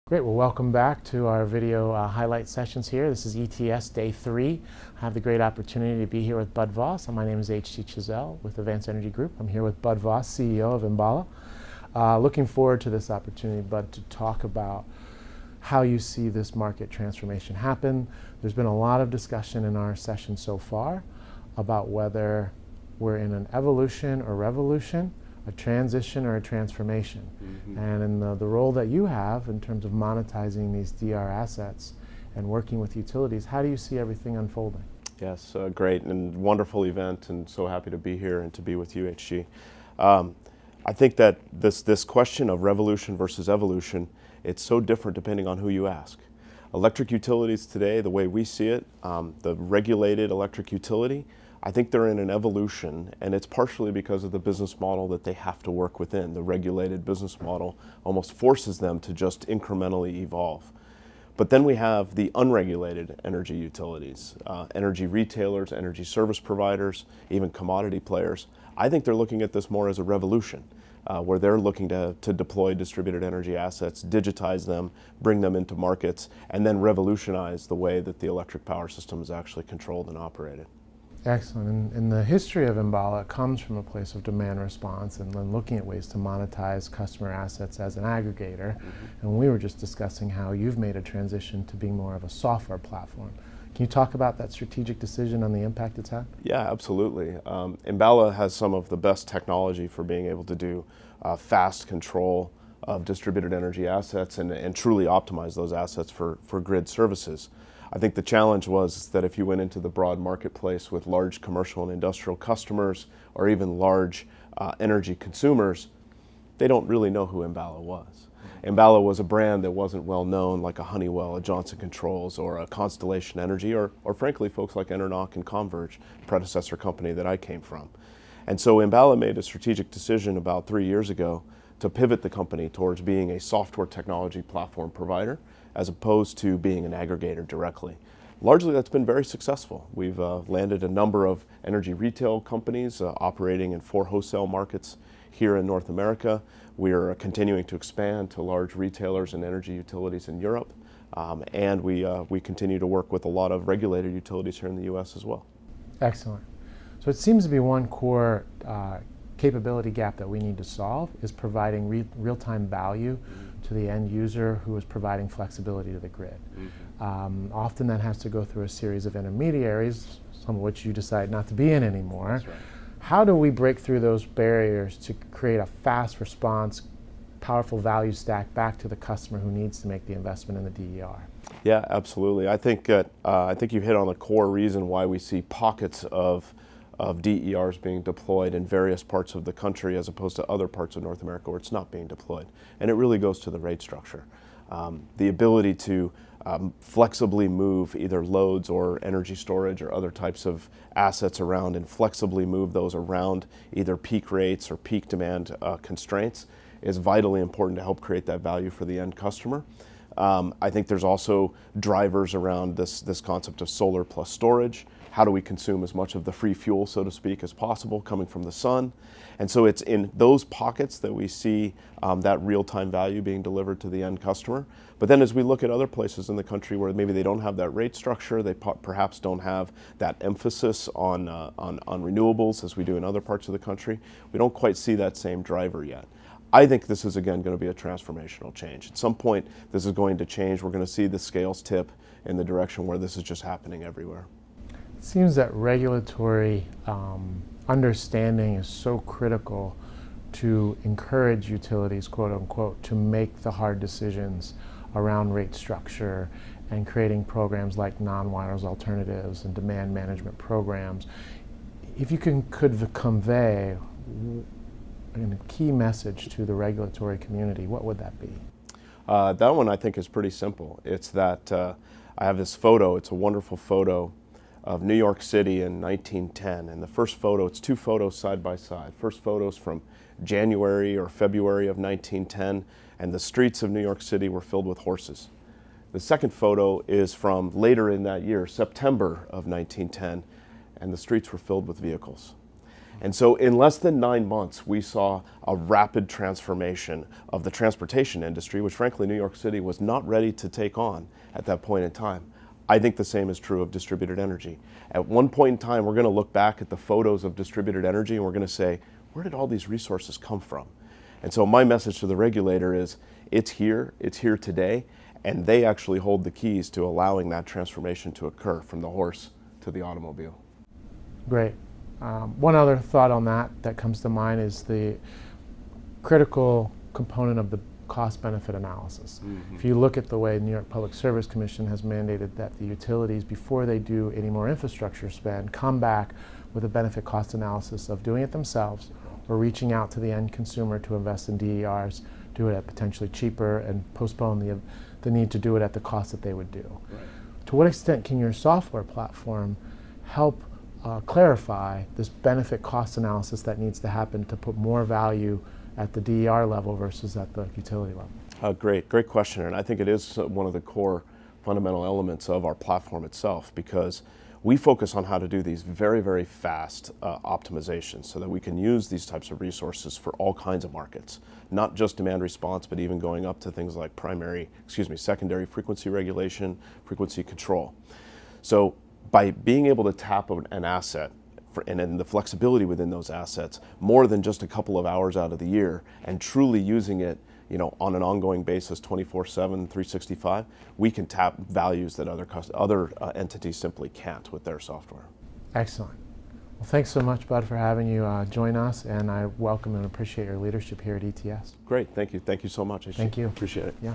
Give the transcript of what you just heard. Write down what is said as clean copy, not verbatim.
Great, well welcome back to our video highlight sessions here. This is ETS Day 3. I have the great opportunity to be here with Bud Vos. My name is H.T. Chiselle with Advanced Energy Group. I'm here with Bud Vos, CEO of Enbala. Looking forward to this opportunity, Bud, to talk about how you see this market transformation happen. There's been a lot of discussion in our session so far about whether we're in an evolution or revolution, a transition or a transformation. And in the role that you have in terms of monetizing these DR assets and working with utilities, how do you see everything unfolding? Yes, great and wonderful event, and so happy to be here and to be with you, HG. I think that this question of revolution versus evolution, it's so different depending on who you ask. Electric utilities today, the way we see it, the regulated electric utility, I think they're in an evolution, and it's partially because of the business model that they have to work within. The regulated business model almost forces them to just incrementally evolve. But then we have the unregulated energy utilities, energy retailers, energy service providers, even commodity players. I think they're looking at this more as a revolution, where they're looking to deploy distributed energy assets, digitize them, bring them into markets, and then revolutionize the way that the electric power system is actually controlled and operated. Excellent. And the history of Enbala comes from a place of demand response and then looking at ways to monetize customer assets as an aggregator. And we were just discussing how you've made a transition to being more of a software platform. Can you talk about that strategic decision and the impact it's had? Yeah, absolutely. Enbala has some of the best technology for being able to do fast control of distributed energy assets and truly optimize those assets for grid services. I think the challenge was that if you went into the broad marketplace with large commercial and industrial customers or even large energy consumers, they don't really know who Enbala was. Enbala was a brand that wasn't well known, like a Honeywell, a Johnson Controls, or a Constellation Energy, or frankly folks like Enernoc and Converge, predecessor company that I came from. And so Enbala made a strategic decision about 3 years ago to pivot the company towards being a software technology platform provider as opposed to being an aggregator directly. Largely that's been very successful. We've landed a number of energy retail companies operating in 4 wholesale markets here in North America. We're continuing to expand to large retailers and energy utilities in Europe, and we continue to work with a lot of regulated utilities here in the US as well. Excellent. So it seems to be one core capability gap that we need to solve is providing real-time value to the end user who is providing flexibility to the grid. Often that has to go through a series of intermediaries, some of which you decide not to be in anymore. That's right. How do we break through those barriers to create a fast response, powerful value stack back to the customer who needs to make the investment in the DER? Yeah, absolutely. I think you hit on the core reason why we see pockets of DERs being deployed in various parts of the country as opposed to other parts of North America where it's not being deployed. And it really goes to the rate structure. The ability to flexibly move either loads or energy storage or other types of assets around and flexibly move those around either peak rates or peak demand constraints is vitally important to help create that value for the end customer. I think there's also drivers around this concept of solar plus storage. How do we consume as much of the free fuel, so to speak, as possible coming from the sun? And so it's in those pockets that we see that real-time value being delivered to the end customer. But then as we look at other places in the country where maybe they don't have that rate structure, they perhaps don't have that emphasis on renewables as we do in other parts of the country, we don't quite see that same driver yet. I think this is, again, going to be a transformational change. At some point, this is going to change. We're going to see the scales tip in the direction where this is just happening everywhere. It seems that regulatory understanding is so critical to encourage utilities, quote unquote, to make the hard decisions around rate structure and creating programs like non-wires alternatives and demand management programs. If you could convey a key message to the regulatory community, what would that be? That one I think is pretty simple. It's that I have this photo, it's a wonderful photo of New York City in 1910. And the first photo, it's 2 photos side by side. First photo's from January or February of 1910, and the streets of New York City were filled with horses. The second photo is from later in that year, September of 1910, and the streets were filled with vehicles. And so in less than 9 months, we saw a rapid transformation of the transportation industry, which frankly New York City was not ready to take on at that point in time. I think the same is true of distributed energy. At one point in time, we're going to look back at the photos of distributed energy and we're going to say, where did all these resources come from? And so my message to the regulator is, it's here today, and they actually hold the keys to allowing that transformation to occur from the horse to the automobile. Great. One other thought on that comes to mind is the critical component of the cost-benefit analysis. If you look at the way New York Public Service Commission has mandated that the utilities, before they do any more infrastructure spend, come back with a benefit cost analysis of doing it themselves or reaching out to the end consumer to invest in DERs, do it at potentially cheaper, and postpone the need to do it at the cost that they would do. Right. To what extent can your software platform help clarify this benefit cost analysis that needs to happen to put more value at the DER level versus at the utility level? Great question, and I think it is one of the core fundamental elements of our platform itself, because we focus on how to do these very, very fast optimizations so that we can use these types of resources for all kinds of markets, not just demand response, but even going up to things like secondary frequency regulation, frequency control. So by being able to tap an asset and then the flexibility within those assets more than just a couple of hours out of the year and truly using it on an ongoing basis 24/7, 365, we can tap values that other entities simply can't with their software. Excellent. Well, thanks so much, Bud, for having you join us, and I welcome and appreciate your leadership here at ETS. Great, thank you. Thank you so much. Thank you. Appreciate it. Yeah.